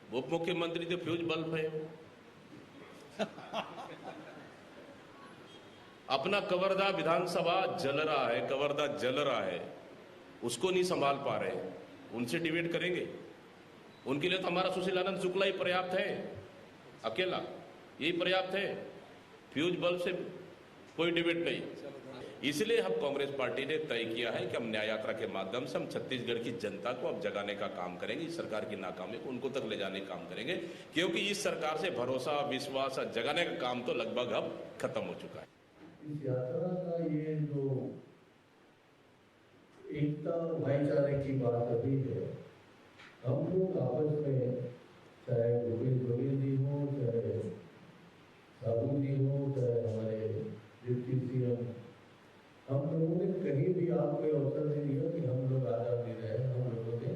उप मुख्यमंत्री तो फ्यूज बल्ब है। अपना कवर्धा विधानसभा जल रहा है, कवर्धा जल रहा है, उसको नहीं संभाल पा रहे, उनसे डिबेट करेंगे? उनके लिए तो हमारा सुशीलानंद शुक्ला ही पर्याप्त है, अकेला यही पर्याप्त है। फ्यूज बल्ब से कोई डिबेट नहीं। इसलिए हम कांग्रेस पार्टी ने तय किया है कि हम न्याय यात्रा के माध्यम से हम छत्तीसगढ़ की जनता को अब जगाने का काम करेंगे। इस सरकार की नाकामी को उनको तक ले जाने का काम करेंगे, क्योंकि इस सरकार से भरोसा विश्वास जगाने का काम तो लगभग अब खत्म हो चुका है। इस यात्रा का ये जो एकता भाईचारे की बात अभी है, हम लोग आपस में, चाहे भूपेश बघेल जी हो, चाहे साबू जी हो, चाहे हमारे डिप्टी सीएम, हम लोगों ने कहीं भी आपको अवसर नहीं दिया कि हम लोग आजादी रहे। हम लोगों ने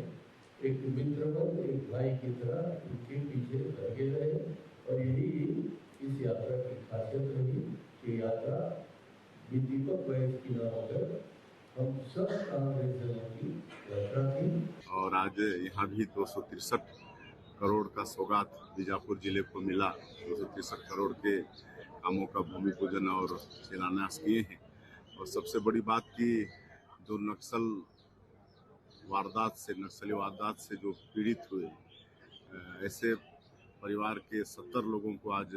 एक मित्रवत, एक भाई की तरह उनके पीछे लगे रहे, और यही इस यात्रा की खासियत रही कि यात्रा दीपक बहस की ना होकर हम सब कांग्रेसियों की यात्रा थी। और आज यहाँ भी 263 करोड़ का सौगात बीजापुर जिले को मिला। 263 करोड़ के कामों का भूमि पूजन और शिलान्यास किए हैं। और सबसे बड़ी बात कि जो नक्सली वारदात से जो पीड़ित हुए, ऐसे परिवार के 70 लोगों को आज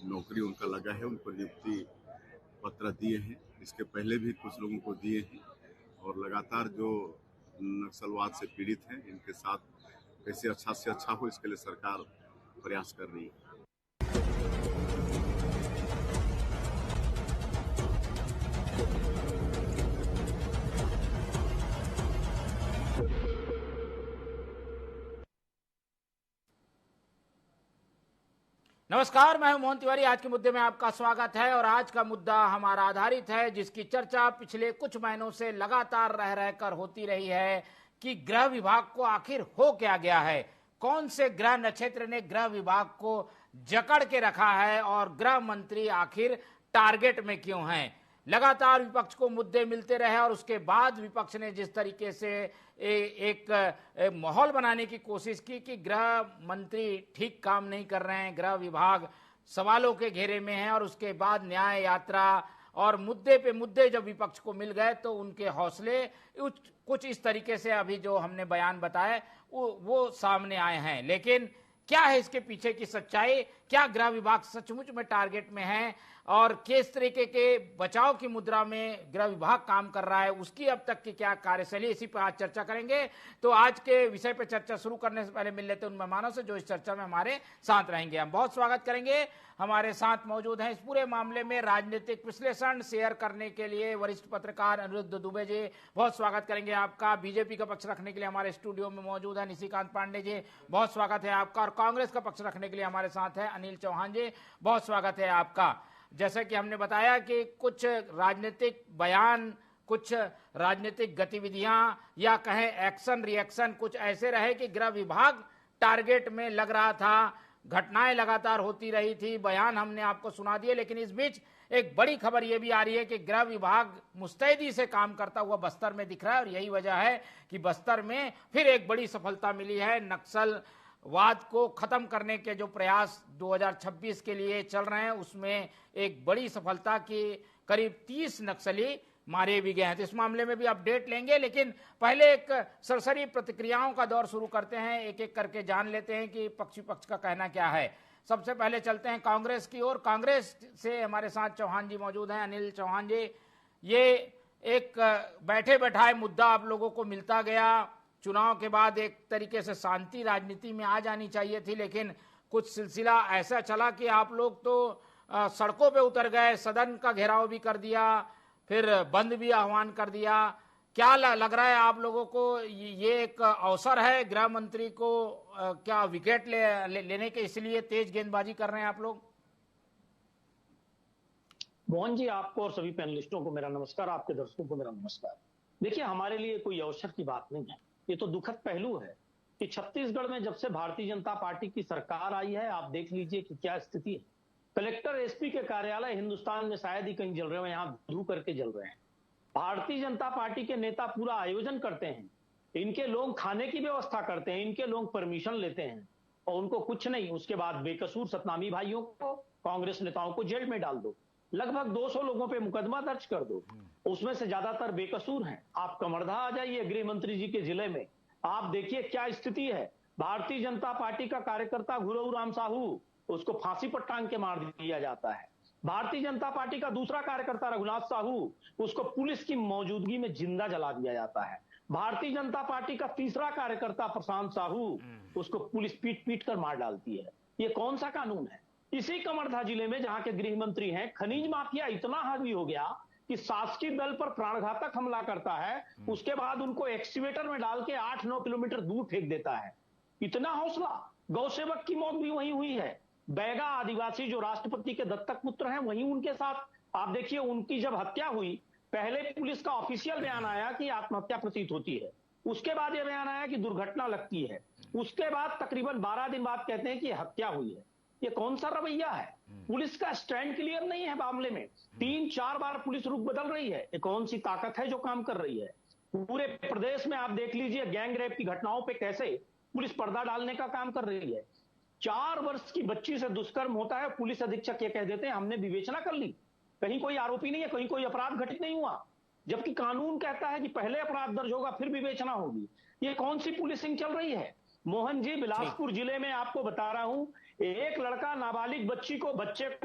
नौकरी उनका लगा है, उनको नियुक्ति पत्र दिए हैं। इसके पहले भी कुछ लोगों को दिए हैं। और लगातार जो नक्सलवाद से पीड़ित हैं, इनके साथ कैसे अच्छा से अच्छा हो, इसके लिए सरकार प्रयास कर रही है। नमस्कार, मैं हूं मोहन तिवारी। आज के मुद्दे में आपका स्वागत है। और आज का मुद्दा हमारा आधारित है, जिसकी चर्चा पिछले कुछ महीनों से लगातार रह रहकर होती रही है कि गृह विभाग को आखिर हो क्या गया है, कौन से ग्रह नक्षत्र ने गृह विभाग को जकड़ के रखा है, और गृह मंत्री आखिर टारगेट में क्यों हैं। लगातार विपक्ष को मुद्दे मिलते रहे, और उसके बाद विपक्ष ने जिस तरीके से एक माहौल बनाने की कोशिश की कि गृह मंत्री ठीक काम नहीं कर रहे हैं, गृह विभाग सवालों के घेरे में है, और उसके बाद न्याय यात्रा और मुद्दे पे मुद्दे जब विपक्ष को मिल गए तो उनके हौसले कुछ इस तरीके से अभी जो हमने बयान बताए वो सामने आए हैं। लेकिन क्या है इसके पीछे की सच्चाई? क्या गृह विभाग सचमुच में टारगेट में है, और किस तरीके के बचाव की मुद्रा में गृह विभाग काम कर रहा है, उसकी अब तक की क्या कार्यशैली, इसी पर आज चर्चा करेंगे। तो आज के विषय पर चर्चा शुरू करने से पहले मिल लेते हैं उन मेहमानों से जो इस चर्चा में हमारे साथ रहेंगे। हम बहुत स्वागत करेंगे। हमारे साथ मौजूद हैं इस पूरे मामले में राजनीतिक विश्लेषण शेयर करने के लिए वरिष्ठ पत्रकार अनिरुद्ध दुबे जी, बहुत स्वागत करेंगे आपका। बीजेपी का पक्ष रखने के लिए हमारे स्टूडियो में मौजूद है निशिकांत पांडे जी, बहुत स्वागत है आपका। और कांग्रेस का पक्ष रखने के लिए हमारे साथ है अनिल चौहान जी, बहुत स्वागत है आपका। जैसा कि हमने बताया कि कुछ राजनीतिक बयान, कुछ राजनीतिक गतिविधियां या कहें एक्शन रिएक्शन कुछ ऐसे रहे कि गृह विभाग टारगेट में लग रहा था, घटनाएं लगातार होती रही थी, बयान हमने आपको सुना दिए। लेकिन इस बीच एक बड़ी खबर यह भी आ रही है कि गृह विभाग मुस्तैदी से काम करता हुआ बस्तर में दिख रहा है, और यही वजह है कि बस्तर में फिर एक बड़ी सफलता मिली है। नक्सलवाद को खत्म करने के जो प्रयास 2026 के लिए चल रहे हैं, उसमें एक बड़ी सफलता की करीब 30 नक्सली मारे भी गए हैं। तो इस मामले में भी अपडेट लेंगे, लेकिन पहले एक सरसरी प्रतिक्रियाओं का दौर शुरू करते हैं, एक एक करके जान लेते हैं कि पक्ष विपक्ष का कहना क्या है। सबसे पहले चलते हैं कांग्रेस की ओर। कांग्रेस से हमारे साथ चौहान जी मौजूद हैं। अनिल चौहान जी, ये एक बैठे बैठाए मुद्दा आप लोगों को मिलता गया, चुनाव के बाद एक तरीके से शांति राजनीति में आ जानी चाहिए थी, लेकिन कुछ सिलसिला ऐसा चला कि आप लोग तो सड़कों पे उतर गए, सदन का घेराव भी कर दिया, फिर बंद भी आह्वान कर दिया। क्या लग रहा है आप लोगों को, ये एक अवसर है गृह मंत्री को क्या विकेट लेने के, इसलिए तेज गेंदबाजी कर रहे हैं आप लोग? मोहन जी, आपको और सभी पैनलिस्टों को मेरा नमस्कार, आपके दर्शकों को मेरा नमस्कार। देखिए, हमारे लिए कोई अवसर की बात नहीं है, ये तो दुखद पहलू है कि छत्तीसगढ़ में जब से भारतीय जनता पार्टी की सरकार आई है, आप देख लीजिए कि क्या स्थिति है। कलेक्टर एसपी के कार्यालय हिंदुस्तान में शायद ही कहीं जल रहे हो, यहां धू करके जल रहे हैं। भारतीय जनता पार्टी के नेता पूरा आयोजन करते हैं इनके लोग खाने की व्यवस्था करते हैं, इनके लोग परमिशन लेते हैं और उनको कुछ नहीं। उसके बाद बेकसूर सतनामी भाइयों को, कांग्रेस नेताओं को जेल में डाल दो, लगभग 200 लोगों पे मुकदमा दर्ज कर दो, उसमें से ज्यादातर बेकसूर हैं। आप कमरधा आ जाइए गृह मंत्री जी के जिले में, आप देखिए क्या स्थिति है। भारतीय जनता पार्टी का कार्यकर्ता घुरऊ राम साहू, उसको फांसी पर टांग के मार दिया जाता है। भारतीय जनता पार्टी का दूसरा कार्यकर्ता रघुनाथ साहू, उसको पुलिस की मौजूदगी में जिंदा जला दिया जाता है। भारतीय जनता पार्टी का तीसरा कार्यकर्ता प्रशांत साहू, उसको पुलिस पीट पीट कर मार डालती है। ये कौन सा कानून है? इसी कमरधा जिले में जहां के गृह मंत्री हैं, खनिज माफिया इतना हावी हो गया कि शासकीय दल पर प्राणघातक हमला करता है, उसके बाद उनको एक्सीवेटर में डाल के 8-9 किलोमीटर दूर फेंक देता है। इतना हौसला। गौ सेवक की मौत भी वहीं हुई है। बैगा आदिवासी जो राष्ट्रपति के दत्तक पुत्र हैं, वहीं उनके साथ आप देखिए, उनकी जब हत्या हुई, पहले पुलिस का ऑफिशियल बयान आया कि आत्महत्या प्रतीत होती है, उसके बाद यह बयान आया कि दुर्घटना लगती है, उसके बाद तकरीबन 12 दिन बाद कहते हैं कि हत्या हुई है। ये कौन सा रवैया है? पुलिस का स्टैंड क्लियर नहीं है मामले में। 3-4 बार पुलिस रुख बदल रही है। ये कौन सी ताकत है जो काम कर रही है? पूरे प्रदेश में आप देख लीजिए गैंग रेप की घटनाओं पे कैसे पुलिस पर्दा डालने का काम कर रही है। 4 वर्ष की बच्ची से दुष्कर्म होता है, पुलिस अधीक्षक ये कह देते हैं हमने विवेचना कर ली, कहीं कोई आरोपी नहीं है, कहीं कोई अपराध घटित नहीं हुआ, जबकि कानून कहता है कि पहले अपराध दर्ज होगा फिर विवेचना होगी। ये कौन सी पुलिसिंग चल रही है? मोहन जी, बिलासपुर जिले में आपको बता रहा हूं, एक लड़का नाबालिग बच्चे को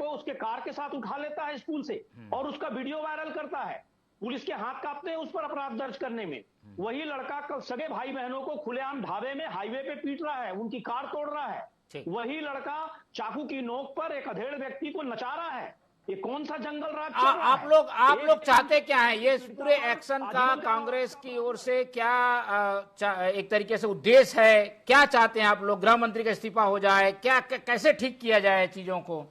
उसके कार के साथ उठा लेता है स्कूल से और उसका वीडियो वायरल करता है। पुलिस के हाथ कांपते हैं उस पर अपराध दर्ज करने में। वही लड़का सगे भाई बहनों को खुलेआम ढाबे में हाईवे पे पीट रहा है, उनकी कार तोड़ रहा है। वही लड़का चाकू की नोक पर एक अधेड़ व्यक्ति को नचा रहा है। ये कौन सा जंगल राज चल रहा है? आप लोग चाहते क्या है? ये पूरे एक्शन का कांग्रेस की ओर से क्या एक तरीके से उद्देश्य है? क्या चाहते हैं आप लोग? गृह मंत्री का इस्तीफा हो जाए, क्या कैसे ठीक किया जाए चीजों को?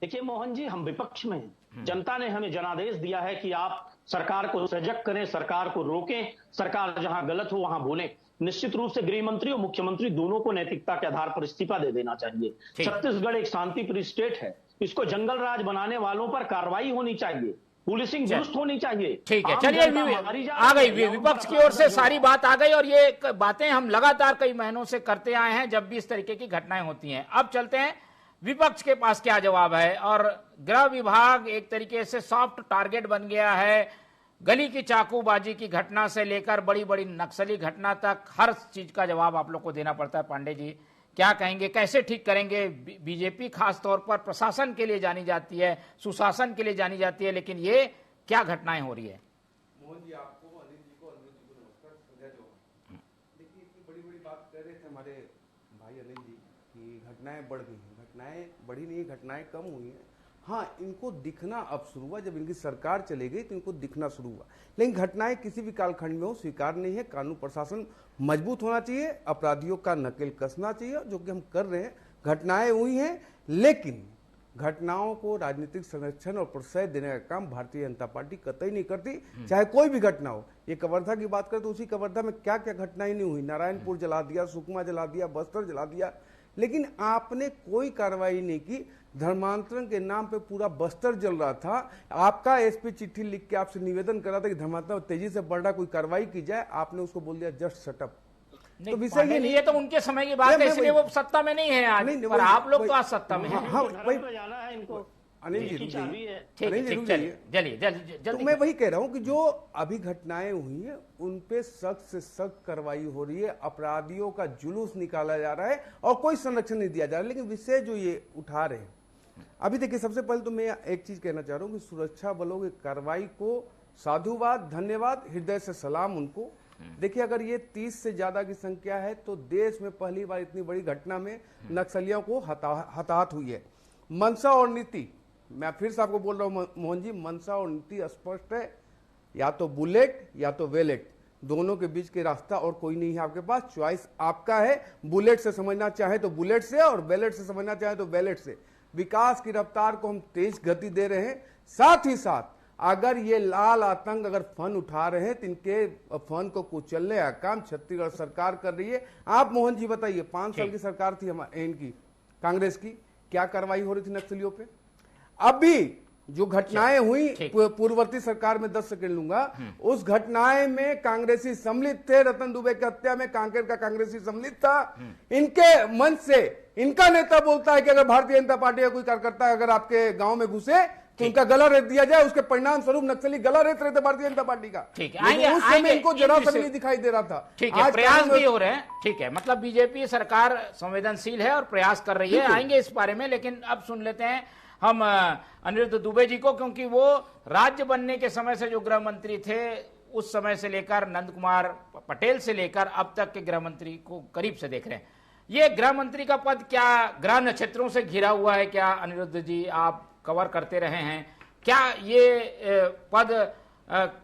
देखिए मोहन जी, हम विपक्ष में हैं। जनता ने हमें जनादेश दिया है कि आप सरकार को सजग करें, सरकार को रोकें, सरकार जहां गलत हो वहां बोलें। निश्चित रूप से गृह मंत्री और मुख्यमंत्री दोनों को नैतिकता के आधार पर इस्तीफा दे देना चाहिए। छत्तीसगढ़ एक शांतिप्रिय स्टेट है, इसको जंगल राज बनाने वालों पर कार्रवाई होनी चाहिए, पुलिसिंग दुरुस्त होनी चाहिए। ठीक है, चलिए आ गई विपक्ष की ओर से सारी बात आ गई और ये बातें हम लगातार कई महीनों से करते आए हैं जब भी इस तरीके की घटनाएं होती हैं। अब चलते हैं विपक्ष के पास क्या जवाब है। और गृह विभाग एक तरीके से सॉफ्ट टारगेट बन गया है। गली की चाकूबाजी की घटना से लेकर बड़ी बड़ी नक्सली घटना तक हर चीज का जवाब आप लोग को देना पड़ता है। पांडे जी क्या कहेंगे, कैसे ठीक करेंगे? बीजेपी खास तौर पर प्रशासन के लिए जानी जाती है, सुशासन के लिए जानी जाती है, लेकिन ये क्या घटनाएं हो रही है? मोहन जी, आपको, अनिल जी को नमस्कार, संध्या चौहान। देखिए, इतनी बड़ी बड़ी बात कह रहे थे हमारे भाई अनिल जी कि घटनाएं बढ़ गई हैं। घटनाएं बढ़ी नहीं, घटनाएं कम हुई हैं। हाँ, इनको दिखना अब शुरू हुआ, जब इनकी सरकार चली गई तो इनको दिखना शुरू हुआ, लेकिन घटनाएं किसी भी कालखंड में हो स्वीकार नहीं है। कानून प्रशासन मजबूत होना चाहिए, अपराधियों का नकेल कसना चाहिए, जो कि हम कर रहे हैं। घटनाएं हुई हैं, लेकिन घटनाओं को राजनीतिक संरक्षण और प्रोत्साहन देने का काम भारतीय जनता पार्टी कतई नहीं करती, चाहे कोई भी घटना हो। ये कवर्धा की बात करें तो उसी कवर्धा में क्या क्या घटनाएं नहीं हुई। नारायणपुर जला दिया, सुकमा जला दिया, बस्तर जला दिया, लेकिन आपने कोई कार्रवाई नहीं की। धर्मांतरण के नाम पे पूरा बस्तर जल रहा था। आपका एसपी चिट्ठी लिख के आपसे निवेदन कर रहा था कि धर्मांतरण तेजी से बढ़ रहा, कोई कार्रवाई की जाए, आपने उसको बोल दिया जस्ट शटअप। तो विषय ये तो उनके समय की बात है, इसलिए वो सत्ता में नहीं है आज, पर आप लोग तो आज सत्ता में हैं। हाँ, वही जाना है इनको। अनिल जी, चलिए, तो मैं वही कह रहा हूं कि जो अभी घटनाएं हुई हैं उन पे सख्त से सख्त कार्रवाई हो रही है। अपराधियों का जुलूस निकाला जा रहा है और कोई संरक्षण नहीं दिया जा रहा है। लेकिन विषय जो ये उठा रहे हैं, अभी देखिए, सबसे पहले तो मैं एक चीज कहना चाह रहा हूं कि सुरक्षा बलों की कार्रवाई को साधुवाद, धन्यवाद, हृदय से सलाम उनको। देखिए, अगर ये 30 से ज्यादा की संख्या है तो देश में पहली बार इतनी बड़ी घटना में नक्सलियों को हताहत हुई है। मंशा और नीति, मैं फिर से आपको बोल रहा हूं मोहन जी, मंशा और नीति स्पष्ट है, या तो बुलेट या तो वेलेट, दोनों के बीच के रास्ता और कोई नहीं है आपके पास। चॉइस आपका है, बुलेट से समझना चाहे तो बुलेट से और वेलेट से समझना चाहे तो वेलेट से। विकास की रफ्तार को हम तेज गति दे रहे हैं। साथ ही साथ अगर ये लाल आतंक अगर फन उठा रहे हैं तो इनके फन को कुचलने का काम छत्तीसगढ़ सरकार कर रही है। आप मोहन जी बताइए, 5 साल की सरकार थी इनकी कांग्रेस की, क्या कार्रवाई हो रही थी नक्सलियों पे? अभी जो घटनाएं हुई पूर्ववर्ती सरकार में 10 सेकंड लूंगा, उस घटनाएं में कांग्रेसी सम्मिलित थे। रतन दुबे की हत्या में कांकेर का कांग्रेसी सम्मिलित था। इनके मंच से इनका नेता बोलता है कि अगर भारतीय जनता पार्टी का कोई कार्यकर्ता अगर आपके गांव में घुसे तो उनका गला रेत दिया जाए। उसके परिणाम स्वरूप नक्सली गला रेत रहे थे भारतीय जनता पार्टी का। ठीक है, उस समय इनको जरा सा भी नहीं दिखाई दे रहा था। ठीक है, प्रयास भी हो रहे हैं। ठीक है, मतलब बीजेपी सरकार संवेदनशील है और प्रयास कर रही है, आएंगे इस बारे में। लेकिन अब सुन लेते हैं हम अनिरुद्ध दुबे जी को, क्योंकि वो राज्य बनने के समय से जो गृह मंत्री थे, उस समय से लेकर नंद कुमार पटेल से लेकर अब तक के गृह मंत्री को करीब से देख रहे हैं। ये गृह मंत्री का पद क्या गृह नक्षत्रों से घिरा हुआ है? क्या अनिरुद्ध जी आप कवर करते रहे हैं, क्या ये पद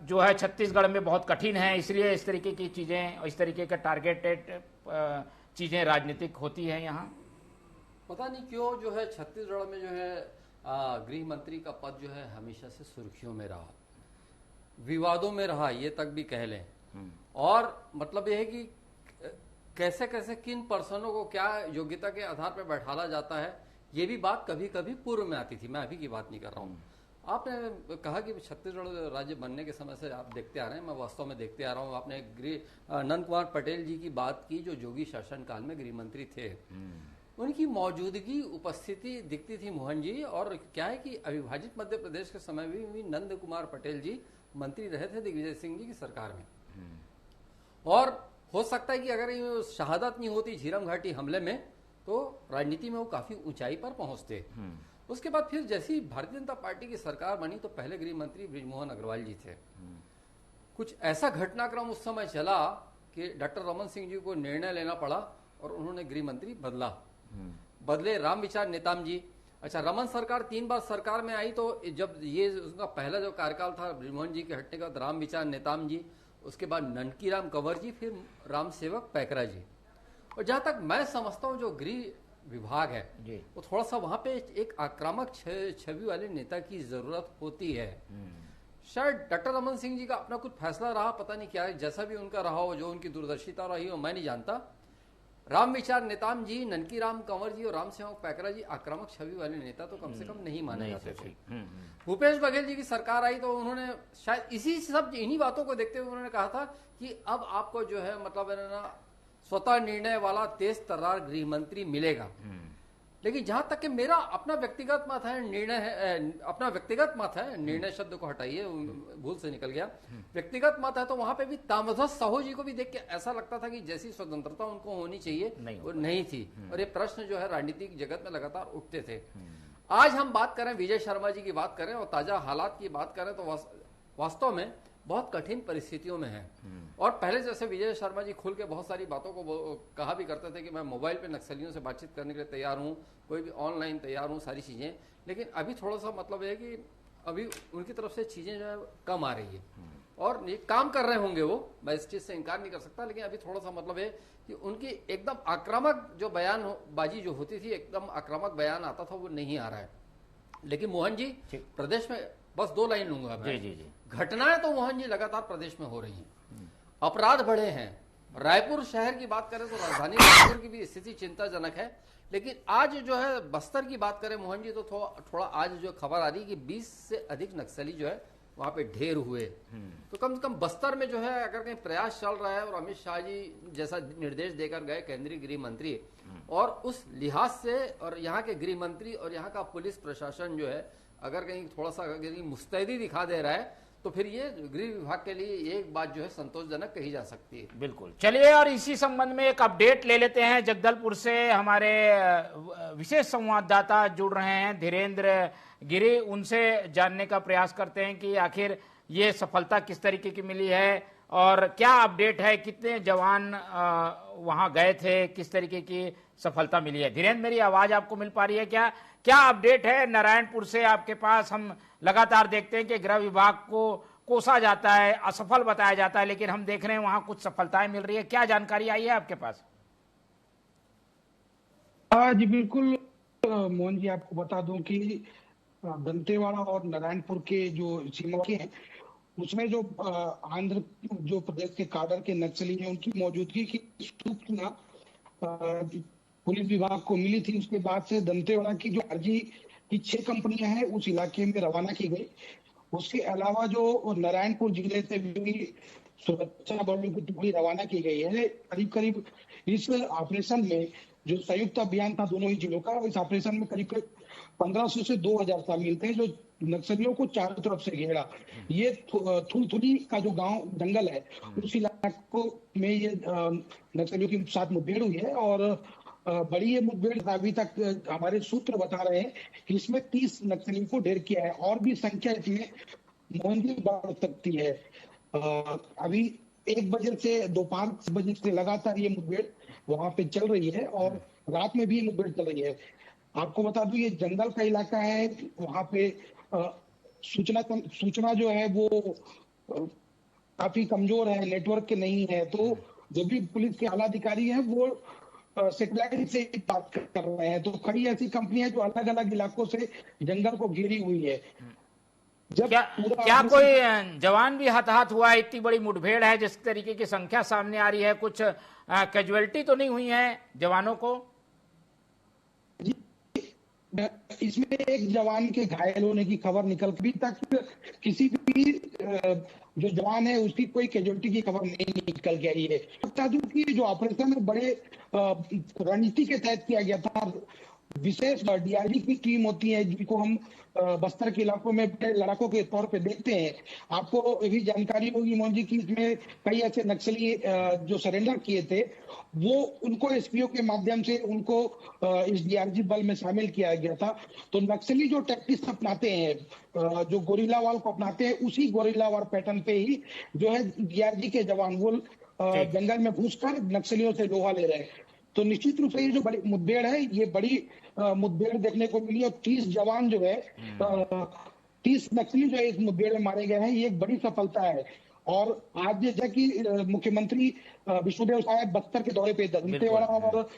जो है छत्तीसगढ़ में बहुत कठिन है, इसलिए इस तरीके की चीजें, इस तरीके का टारगेटेड चीजें राजनीतिक होती हैं यहाँ? पता नहीं क्यों जो है छत्तीसगढ़ में जो है गृह मंत्री का पद जो है हमेशा से सुर्खियों में रहा, विवादों में रहा, ये तक भी कह लें। और मतलब यह है कि कैसे कैसे किन पर्सनों को क्या योग्यता के आधार पर बैठाला जाता है, ये भी बात कभी कभी पूर्व में आती थी। मैं अभी की बात नहीं कर रहा हूँ। आपने कहा कि छत्तीसगढ़ राज्य बनने के समय से आप देखते आ रहे हैं, मैं वास्तव में देखते आ रहा हूँ। आपने नंद कुमार पटेल जी की बात की, जो योगी शासनकाल में गृह मंत्री थे। उनकी मौजूदगी, उपस्थिति दिखती थी मोहन जी। और क्या है कि अविभाजित मध्य प्रदेश के समय भी नंद कुमार पटेल जी मंत्री रहे थे दिग्विजय सिंह जी की सरकार में। और हो सकता है कि अगर ये शहादत नहीं होती झीरम घाटी हमले में, तो राजनीति में वो काफी ऊंचाई पर पहुंचते। उसके बाद फिर जैसी भारतीय जनता पार्टी की सरकार बनी, तो पहले गृह मंत्री बृजमोहन अग्रवाल जी थे। कुछ ऐसा घटनाक्रम उस समय चला कि डॉक्टर रमन सिंह जी को निर्णय लेना पड़ा और उन्होंने गृह मंत्री बदले रामविचार नेताम जी। अच्छा, रमन सरकार 3 बार सरकार में आई, तो जब ये उसका पहला जो कार्यकाल था बृजमोहन जी के हटने का, रामविचार नेताम जी, उसके बाद ननकीराम कंवर जी, फिर राम सेवक पैकरा जी। और जहां तक मैं समझता हूं जो गृह विभाग है वो थोड़ा सा वहां पे एक आक्रामक छवि वाले नेता की जरूरत होती है। शायद डॉक्टर रमन सिंह जी का अपना कुछ फैसला रहा, पता नहीं क्या है, जैसा भी उनका रहा हो, जो उनकी दूरदर्शिता रही हो, मैं नहीं जानता। राम विचार नेताम जी, ननकीराम कंवर जी और राम सेवक पैकरा जी आक्रामक छवि वाले नेता तो कम से कम नहीं माने जाते थे। भूपेश बघेल जी की सरकार आई तो उन्होंने शायद इन्हीं बातों को देखते हुए उन्होंने कहा था कि अब आपको जो है मतलब ना स्वतः निर्णय वाला तेज तर्रार गृह मंत्री मिलेगा। लेकिन जहां तक कि मेरा अपना व्यक्तिगत मत है, निर्णय शब्द को हटाइए, भूल से निकल गया, व्यक्तिगत मत है, तो वहां पे भी तामध्वज साहू जी को भी देख के ऐसा लगता था कि जैसी स्वतंत्रता उनको होनी चाहिए वो नहीं थी। और ये प्रश्न जो है राजनीतिक जगत में लगातार उठते थे। आज हम बात करें विजय शर्मा जी की बात करें और ताजा हालात की बात करें, तो वास्तव में बहुत कठिन परिस्थितियों में है। और पहले जैसे विजय शर्मा जी खुल के बहुत सारी बातों को कहा भी करते थे कि मैं मोबाइल पे नक्सलियों से बातचीत करने के लिए तैयार हूँ, कोई भी ऑनलाइन तैयार हूँ, सारी चीजें। लेकिन अभी थोड़ा सा मतलब है कि अभी उनकी तरफ से चीजें जो है कम आ रही है और ये काम कर रहे होंगे वो, मैं इस चीज से इनकार नहीं कर सकता। लेकिन अभी थोड़ा सा मतलब है कि उनकी एकदम आक्रामक जो बयानबाजी जो होती थी, एकदम आक्रामक बयान आता था, वो नहीं आ रहा है। लेकिन मोहन जी, प्रदेश में बस 2 लाइन लूंगा मैं। घटनाएं तो मोहन जी लगातार प्रदेश में हो रही हैं, अपराध बढ़े हैं। रायपुर शहर की बात करें तो राजधानी रायपुर की भी स्थिति चिंताजनक है। लेकिन आज जो है बस्तर की बात करें मोहन जी, तो थोड़ा आज जो खबर आ रही है कि 20 से अधिक नक्सली जो है वहां पे ढेर हुए। तो कम से कम बस्तर में जो है अगर कहीं प्रयास चल रहा है, और अमित शाह जी जैसा निर्देश देकर गए केंद्रीय गृह मंत्री, और उस लिहाज से और यहाँ के गृह मंत्री और यहाँ का पुलिस प्रशासन जो है अगर कहीं थोड़ा सा मुस्तैदी दिखा दे रहा है, तो फिर ये गृह विभाग के लिए एक बात जो है संतोषजनक कही जा सकती है। बिल्कुल। चलिए, और इसी संबंध में एक अपडेट ले लेते हैं। जगदलपुर से हमारे विशेष संवाददाता जुड़ रहे हैं, धीरेन्द्र गिरी। उनसे जानने का प्रयास करते हैं कि आखिर ये सफलता किस तरीके की मिली है और क्या अपडेट है, कितने जवान वहां गए थे, किस तरीके की सफलता मिली है। धीरेन्द्र, मेरी आवाज आपको मिल पा रही है क्या? क्या अपडेट है नारायणपुर से आपके पास? हम लगातार देखते हैं कि गृह विभाग को कोसा जाता है, असफल बताया जाता है, लेकिन हम देख रहे हैं वहां कुछ सफलताएं मिल रही है। क्या जानकारी आई है आपके पास? जी बिल्कुल मोहन जी, आपको बता दूं कि दंतेवाड़ा और नारायणपुर के जो सीमा के हैं, उसमें जो आंध्र जो प्रदेश के काडर के नक्सली हैं, उनकी मौजूदगी की सूचना पुलिस विभाग को मिली थी। उसके बाद से दंतेवाड़ा की जो अर्जी की 6 कंपनियां हैं उस इलाके में रवाना की गई। उसके अलावा जो नारायणपुर जिले से भी सुरक्षा बलों की टुकड़ी रवाना की गई है। करीब करीब इस ऑपरेशन में जो संयुक्त अभियान था दोनों ही जिलों का, इस ऑपरेशन में करीब करीब 1500 से 2000 शामिल थे जो नक्सलियों को चारों तरफ से घेरा। ये थुलथुली का जो गांव जंगल है उस इलाकों में ये नक्सलियों के साथ मुठभेड़ हुई है और बड़ी ये मुठभेड़ अभी तक हमारे सूत्र बता रहे हैं कि इसमें 30 नक्सलियों को ढेर किया है और भी संख्या इसमें मोहन भी बढ़ सकती है। अभी 1 बजे से दोपहर 6 बजे से लगातार ये मुठभेड़ वहां पे चल रही है और रात में भी ये मुठभेड़ चल रही है। आपको बता दूं ये जंगल का इलाका है, वहां पे सूचना जो है वो काफी कमजोर है, नेटवर्क के नहीं है। तो जो भी पुलिस के आला अधिकारी हैं वो सेटेलाइट से बात कर रहे हैं। तो कई ऐसी कंपनियां जो अलग अलग इलाकों से जंगल को घेरी हुई है। जब क्या कोई जवान भी हताहत हुआ है? इतनी बड़ी मुठभेड़ है, जिस तरीके की संख्या सामने आ रही है, कुछ कैजुअलिटी तो नहीं हुई है जवानों को? इसमें एक जवान के घायल होने की खबर निकल, अभी तक किसी भी जो जवान है उसकी कोई कैजुअलिटी की खबर नहीं निकल के आई है। बता दूं कि जो ऑपरेशन है बड़े रणनीति के तहत किया गया था। विशेष डीआरजी की टीम होती है जिनको हम बस्तर के इलाकों में लड़ाकों के तौर पे देखते हैं। आपको ये भी जानकारी होगी मोहन जी की इसमें कई ऐसे नक्सली जो सरेंडर किए थे वो उनको एसपीओ के माध्यम से उनको इस डीआरजी बल में शामिल किया गया था। तो नक्सली जो टैक्टिक्स अपनाते हैं, जो गोरिल्ला वार को अपनाते हैं, उसी गोरिल्ला वार पैटर्न पे ही जो है डीआरजी के जवान वो जंगल में घुसकर नक्सलियों से लोहा ले रहे हैं। तो निश्चित रूप से ये जो बड़ी मुठभेड़ है ये बड़ी मुठभेड़ देखने को मिली और 30 जवान जो है 30 नक्सली जो है इस मुठभेड़ में मारे गए हैं, ये एक बड़ी सफलता है। और आज जैसा कि मुख्यमंत्री विष्णुदेव साहब बस्तर के दौरे पे, दंतेवाड़ा और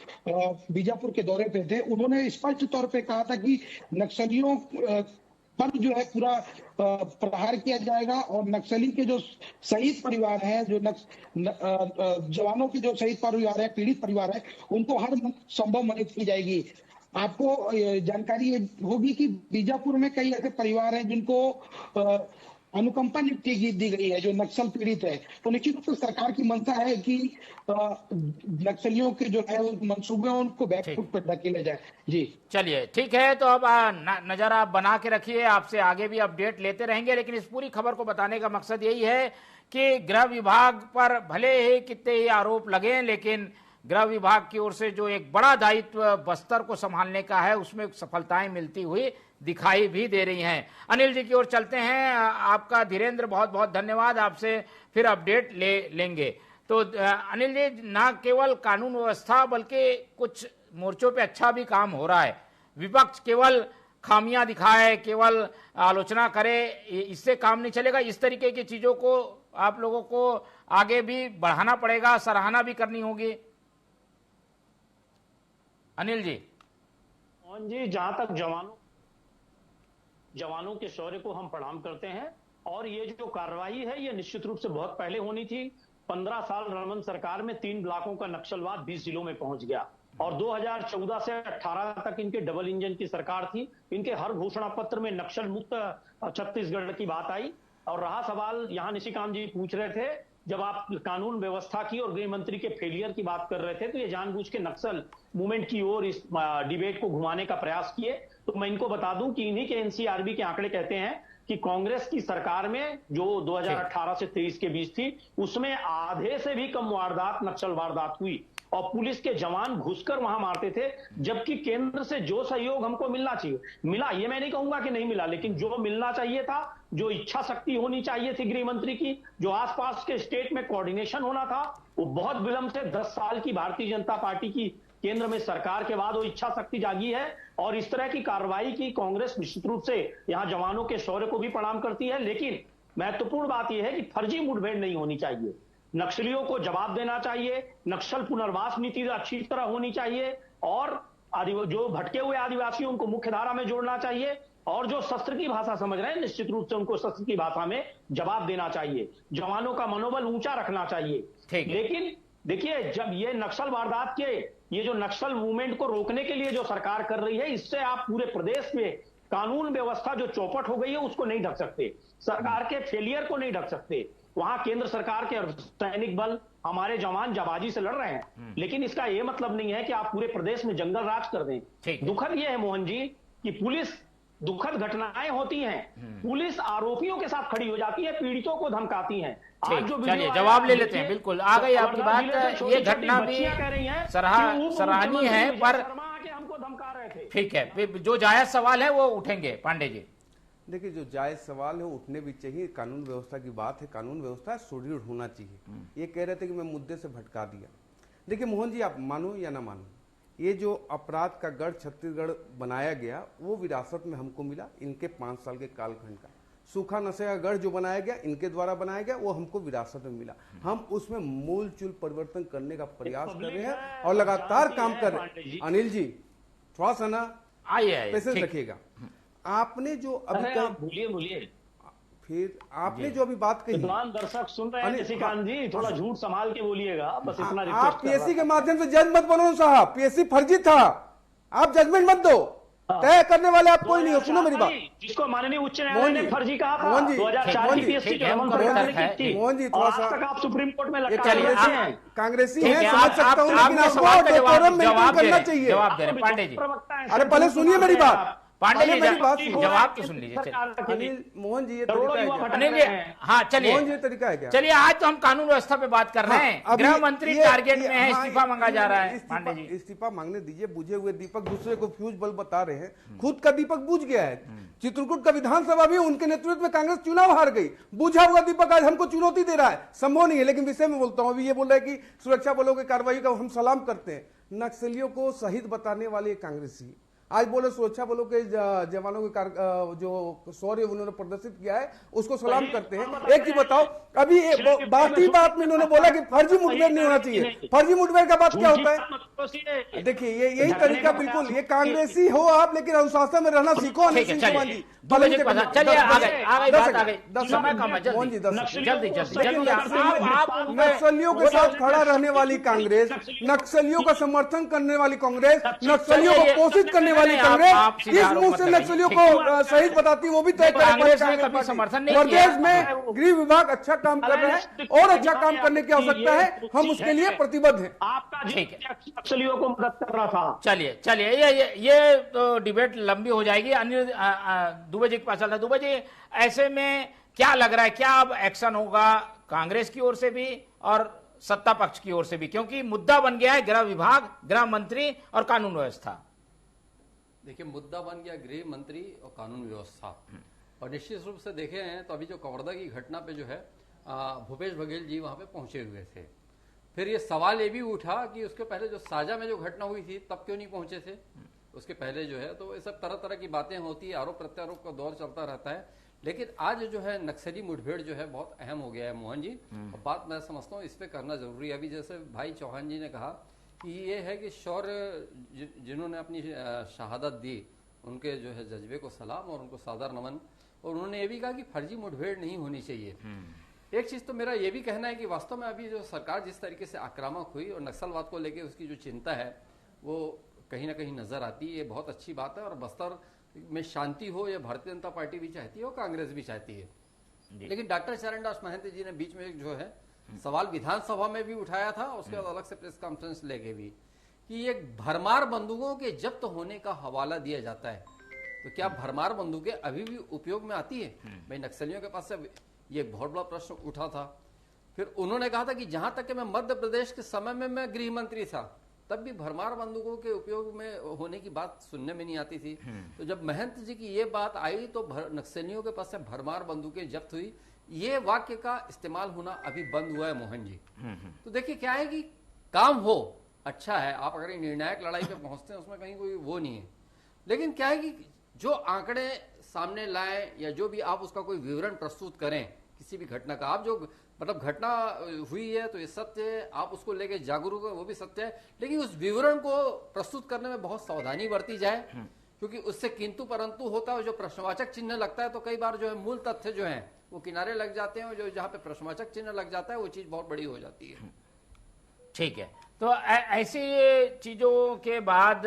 बीजापुर के दौरे पे थे, उन्होंने स्पष्ट तौर पे कहा था कि नक्सलियों पर जो है पूरा प्रहार किया जाएगा और नक्सली के जो शहीद परिवार है, जो जवानों के जो शहीद परिवार है, पीड़ित परिवार है, उनको हर संभव मदद की जाएगी। आपको जानकारी होगी कि बीजापुर में कई ऐसे परिवार हैं जिनको अनुकंपा नियुक्ति दी गई है जो नक्सल पीड़ित है। तो निश्चित रूप से सरकार की मंशा है कि नक्सलियों के जो है मंसूबे उनको बैकफुट पर धकेले जाए। जी चलिए ठीक है, तो अब नजर आप बना के रखिए, आपसे आगे भी अपडेट लेते रहेंगे। लेकिन इस पूरी खबर को बताने का मकसद यही है कि गृह विभाग पर भले ही कितने ही आरोप लगे, लेकिन गृह विभाग की ओर से जो एक बड़ा दायित्व बस्तर को संभालने का है उसमें सफलताएं मिलती हुई दिखाई भी दे रही हैं। अनिल जी की ओर चलते हैं। आपका धीरेन्द्र बहुत बहुत धन्यवाद, आपसे फिर अपडेट लेंगे। तो अनिल जी, ना केवल कानून व्यवस्था बल्कि कुछ मोर्चों पे अच्छा भी काम हो रहा है। विपक्ष केवल खामियां दिखाए, केवल आलोचना करे, इससे काम नहीं चलेगा। इस तरीके की चीजों को आप लोगों को आगे भी बढ़ाना पड़ेगा, सराहना भी करनी होगी। अनिल जी। मोहन जी, जहां तक जवानों के शौर्य को हम प्रणाम करते हैं और ये जो कार्रवाई है ये निश्चित रूप से बहुत पहले होनी थी। 15 साल रणमंच सरकार में 3 ब्लॉकों का नक्सलवाद 20 जिलों में पहुंच गया और 2014 से 18 तक इनके डबल इंजन की सरकार थी। इनके हर घोषणा पत्र में नक्सल मुक्त छत्तीसगढ़ की बात आई। और रहा सवाल, यहां निशिकांत जी पूछ रहे थे, जब आप कानून व्यवस्था की और गृह मंत्री के फेलियर की बात कर रहे थे तो ये जानबूझ के नक्सल मूवमेंट की ओर इस डिबेट को घुमाने का प्रयास किए। तो मैं इनको बता दूं कि इन्हीं के एनसीआरबी के आंकड़े कहते हैं कि कांग्रेस की सरकार में जो 2018 से 23 के बीच थी उसमें आधे से भी कम वारदात, नक्सल वारदात हुई और पुलिस के जवान घुसकर वहां मारते थे। जबकि केंद्र से जो सहयोग हमको मिलना चाहिए मिला, ये मैं नहीं कहूंगा कि नहीं मिला, लेकिन जो मिलना चाहिए था, जो इच्छा शक्ति होनी चाहिए थी गृह मंत्री की, जो आसपास के स्टेट में कोऑर्डिनेशन होना था, वो बहुत विलंब से 10 साल की भारतीय जनता पार्टी की केंद्र में सरकार के बाद वो इच्छा शक्ति जागी है। और इस तरह की कार्रवाई की कांग्रेस निश्चित रूप से यहां जवानों के शौर्य को भी प्रणाम करती है। लेकिन महत्वपूर्ण बात यह है कि फर्जी मुठभेड़ नहीं होनी चाहिए। नक्सलियों को जवाब देना चाहिए, नक्सल पुनर्वास नीति अच्छी तरह होनी चाहिए और जो भटके हुए आदिवासियों उनको मुख्य धारा में जोड़ना चाहिए और जो शस्त्र की भाषा समझ रहे हैं निश्चित रूप से उनको शस्त्र की भाषा में जवाब देना चाहिए। जवानों का मनोबल ऊंचा रखना चाहिए। लेकिन देखिए, जब ये नक्सल वारदात के ये जो नक्सल मूवमेंट को रोकने के लिए जो सरकार कर रही है, इससे आप पूरे प्रदेश में कानून व्यवस्था जो चौपट हो गई है उसको नहीं ढक सकते, सरकार के फेलियर को नहीं ढक सकते। वहां केंद्र सरकार के अर्धसैनिक बल, हमारे जवान जाबाजी से लड़ रहे हैं, लेकिन इसका यह मतलब नहीं है कि आप पूरे प्रदेश में जंगल राज कर दें। दुखद यह है मोहन जी कि पुलिस, दुखद घटनाएं होती हैं, पुलिस आरोपियों के साथ खड़ी हो जाती है, पीड़ितों को धमकाती है। आज जो चलिए जवाब ले लेते हैं, बिल्कुल आ गई आपकी बात। ये घटना भी सराहनीय है, पर हमको धमका रहे थे। ठीक है, जो जायज सवाल है वो उठेंगे पांडे जी। देखिए, जो जायज सवाल है वो उठने भी चाहिए। कानून व्यवस्था की बात है, कानून व्यवस्था सुदृढ़ होना चाहिए। ये कह रहे थे कि मैं मुद्दे से भटका दिया। देखिए मोहन जी, आप मानो या ना मानो, ये जो अपराध का गढ़ छत्तीसगढ़ बनाया गया वो विरासत में हमको मिला इनके 5 साल के कालखंड का। सूखा नशे का गढ़ जो बनाया गया इनके द्वारा बनाया गया, वो हमको विरासत में मिला। हम उसमें मूल चूल परिवर्तन करने का प्रयास कर रहे हैं और लगातार काम कर रहे हैं। अनिल जी थोड़ा सा ना पेशेंस रखिएगा। आपने जो अभी बोलिए फिर आपने जो अभी बात कही, विद्वान दर्शक सुन रहे हैं निशिकांत जी, थोड़ा झूठ संभाल के बोलिएगा, बस इतना आप रिक्वेस्ट पीएससी के माध्यम से जज मत बनो साहब, पीएससी फर्जी था, आप जजमेंट मत दो, तय करने वाले आप कोई नहीं हो। सुनो मेरी बात, जिसको माननीय उच्च न्यायालय ने फर्जी कहा था, मोहन जी, 2004 की पीएससी जो हेमंत सरकार ने की थी, मोहन जी थोड़ा सा, तक आप सुप्रीम कोर्ट में ये लटका कांग्रेसी है, समझ सकता हूँ, लेकिन आपको डेकोरम मेंटेन करना चाहिए। जवाब दे रहे पांडे जी। अरे पहले सुनिए मेरी बात, पांडे जी मेरी बात जवाब तो सुन लीजिए। अनिल मोहन जी, ये तरीका है क्या? अनिल जी, हाँ चलिए, मोहन जी ये तरीका है क्या? चलिए आज तो हम कानून व्यवस्था पे बात कर रहे हैं। गृह मंत्री टारगेट में है, इस्तीफा मांगा जा रहा है। पांडे जी इस्तीफा मांगने दीजिए, बुझे हुए दीपक दूसरे को फ्यूज बल्ब बता रहे हैं, खुद का दीपक बुझ गया है। चित्रकूट का विधानसभा भी उनके नेतृत्व में कांग्रेस चुनाव हार गई, बुझा हुआ दीपक आज हमको चुनौती दे रहा है। संभव नहीं है, लेकिन विषय में बोलता हूं। अभी ये बोल रहा है कि सुरक्षा बलों की कार्रवाई का हम सलाम करते हैं। नक्सलियों को शहीद बताने वाले कांग्रेसी आज बोले सुरक्षा बलों के जवानों के जो शौर्य उन्होंने प्रदर्शित किया है उसको सलाम करते हैं। एक चीज बताओ, अभी बात ही बात में इन्होंने बोला कि फर्जी मुठभेड़ नहीं होना चाहिए। फर्जी मुठभेड़ का बात क्या होता है? देखिए यही तरीका, बिल्कुल ये कांग्रेसी हो आप, लेकिन अनुशासन में रहना सीखो। अनिल सिंह चौहान जी, नक्सलियों के साथ खड़ा रहने वाली कांग्रेस, नक्सलियों का समर्थन करने वाली कांग्रेस, नक्सलियों को पोषित करने वाली कांग्रेस किस मुंह से नक्सलियों को शहीद बताती वो भी तय करें। समर्थन प्रदेश में गृह विभाग अच्छा काम कर रहा है और अच्छा काम करने की आवश्यकता है, हम उसके लिए प्रतिबद्ध हैं। आपका नक्सलियों को मदद कर रहा था। चलिए ये तो डिबेट लंबी हो जाएगी। अनिल दुबे जी के पास चलता है। दुबे जी, ऐसे में क्या लग रहा है, क्या अब एक्शन होगा कांग्रेस की ओर से भी और सत्ता पक्ष की ओर से भी, क्योंकि मुद्दा बन गया है गृह विभाग, गृह मंत्री और कानून व्यवस्था। देखिए, मुद्दा बन गया गृह मंत्री और कानून व्यवस्था, और निश्चित रूप से देखे हैं तो अभी जो कवर्धा की घटना पे जो है भूपेश बघेल जी वहां पे पहुंचे हुए थे। फिर ये सवाल ये भी उठा कि उसके पहले जो साजा में जो घटना हुई थी तब क्यों नहीं पहुंचे थे, उसके पहले जो है। तो ये सब तरह तरह की बातें होती है, आरोप प्रत्यारोप का दौर चलता रहता है। लेकिन आज जो है नक्सली मुठभेड़ जो है बहुत अहम हो गया है मोहन जी, और बात मैं समझता हूँ इस पे करना जरूरी है। अभी जैसे भाई चौहान जी ने कहा कि ये है कि शौर्य जिन्होंने अपनी शहादत दी उनके जो है जज्बे को सलाम और उनको सादर नमन। और उन्होंने ये भी कहा कि फर्जी मुठभेड़ नहीं होनी चाहिए। एक चीज तो मेरा ये भी कहना है कि वास्तव में अभी जो सरकार जिस तरीके से आक्रामक हुई और नक्सलवाद को लेकर उसकी जो चिंता है वो कहीं ना कहीं नजर आती है। ये बहुत अच्छी बात है, और बस्तर में शांति हो ये भारतीय जनता पार्टी भी चाहती है और कांग्रेस भी चाहती है। लेकिन डॉक्टर चरणदास महंत जी ने बीच में जो है सवाल विधानसभा में भी उठाया था, उसके बाद अलग से प्रेस कॉन्फ्रेंस लेके भी, कि एक भरमार बंदूकों के जब्त होने का हवाला दिया जाता है, तो क्या भरमार बंदूकें अभी भी उपयोग में आती है? भाई नक्सलियों के पास से ये बहुत बड़ा प्रश्न उठा था। फिर उन्होंने कहा था कि जहां तक कि मैं मध्य प्रदेश के समय में मैं गृह मंत्री था तब भी भरमार बंदूकों के उपयोग में होने की बात सुनने में नहीं आती थी। तो जब महंत जी की ये बात आई तो नक्सलियों के पास से भरमार बंदूकें जब्त हुई, ये वाक्य का इस्तेमाल होना अभी बंद हुआ है मोहन जी। तो देखिए क्या है कि काम हो अच्छा है, आप अगर निर्णायक लड़ाई पे पहुंचते हैं उसमें कहीं कोई वो नहीं है। लेकिन क्या है कि जो आंकड़े सामने लाए या जो भी आप उसका कोई विवरण प्रस्तुत करें किसी भी घटना का, आप जो मतलब घटना हुई है तो ये सत्य है, आप उसको लेके जागरूक है वो भी सत्य है, लेकिन उस विवरण को प्रस्तुत करने में बहुत सावधानी बरती जाए, क्योंकि उससे किंतु परंतु होता है। जो प्रश्नवाचक चिन्ह लगता है तो कई बार जो है मूल तथ्य जो है वो किनारे लग जाते हैं, और जो जहां पे प्रश्नवाचक चिन्ह लग जाता है वो चीज बहुत बड़ी हो जाती है। ठीक है, तो ऐसी चीजों के बाद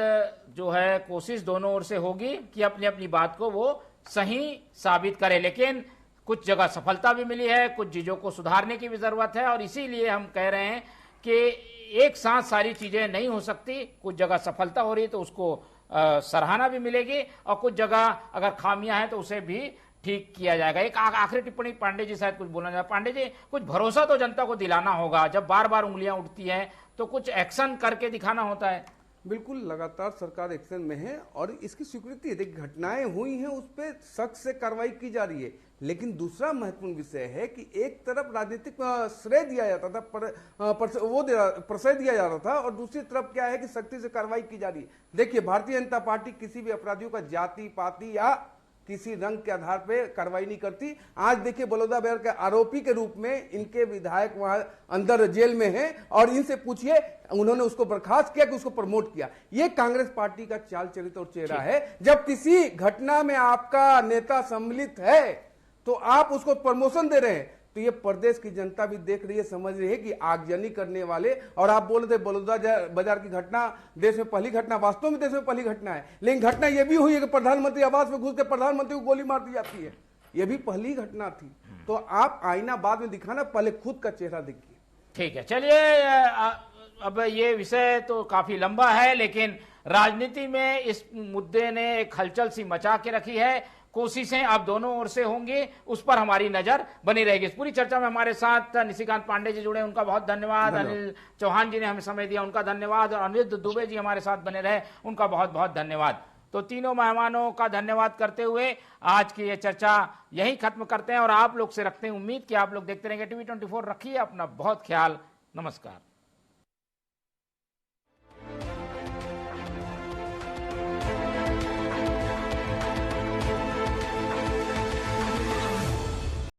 जो है कोशिश दोनों ओर से होगी कि अपनी अपनी बात को वो सही साबित करे, लेकिन कुछ जगह सफलता भी मिली है, कुछ चीजों को सुधारने की भी जरूरत है और इसीलिए हम कह रहे हैं कि एक साथ सारी चीजें नहीं हो सकती। कुछ जगह सफलता हो रही है तो उसको सराहना भी मिलेगी और कुछ जगह अगर खामियां हैं तो उसे भी ठीक किया जाएगा। एक आखिरी टिप्पणी पांडे जी शायद कुछ बोलना चाहते। पांडे जी, कुछ भरोसा तो जनता को दिलाना होगा, जब बार बार उंगलियां उठती हैं तो कुछ एक्शन करके दिखाना होता है। बिल्कुल, लगातार सरकार एक्शन में है और इसकी स्वीकृति है। देखिए, घटनाएं हुई हैं उस पर सख्त से कार्रवाई की जा रही है, लेकिन दूसरा महत्वपूर्ण विषय है कि एक तरफ राजनीतिक श्रेय दिया जाता था, प्रश्रय दिया जा रहा था और दूसरी तरफ क्या है कि सख्ती से कार्रवाई की जा रही है। देखिए, भारतीय जनता पार्टी किसी भी अपराधियों का जाति पाति या किसी रंग के आधार पे कार्रवाई नहीं करती। आज देखिए, बलौदाबाजार के आरोपी के रूप में इनके विधायक वहां अंदर जेल में हैं और इनसे पूछिए, उन्होंने उसको बर्खास्त किया कि उसको प्रमोट किया। ये कांग्रेस पार्टी का चाल चरित्र और चेहरा है। जब किसी घटना में आपका नेता सम्मिलित है तो आप उसको प्रमोशन दे रहे हैं, तो ये प्रदेश की जनता भी देख रही है, समझ रही है कि आगजनी करने वाले, और आप बोल रहे थे बलौदाबाजार की घटना देश में पहली घटना, वास्तव में देश में पहली घटना है, लेकिन घटना यह भी हुई है कि प्रधानमंत्री आवास में घुस के प्रधानमंत्री को गोली मार दी जाती है। यह भी पहली घटना थी। तो आप आईना बाद में दिखाना, पहले खुद का चेहरा देखिए। ठीक है, चलिए, अब ये विषय तो काफी लंबा है, लेकिन राजनीति में इस मुद्दे ने एक हलचल सी मचा के रखी है। कोशिशें अब दोनों ओर से होंगी, उस पर हमारी नजर बनी रहेगी। इस पूरी चर्चा में हमारे साथ निशिकांत पांडे जी जुड़े, उनका बहुत धन्यवाद। अनिल चौहान जी ने हमें समय दिया, उनका धन्यवाद। और अनिरुद्ध दुबे जी हमारे साथ बने रहे, उनका बहुत बहुत धन्यवाद। तो तीनों मेहमानों का धन्यवाद करते हुए आज की ये चर्चा यहीं खत्म करते हैं और आप लोग से रखते हैं उम्मीद कि आप लोग देखते रहेंगे TV24। रखिए अपना बहुत ख्याल। नमस्कार।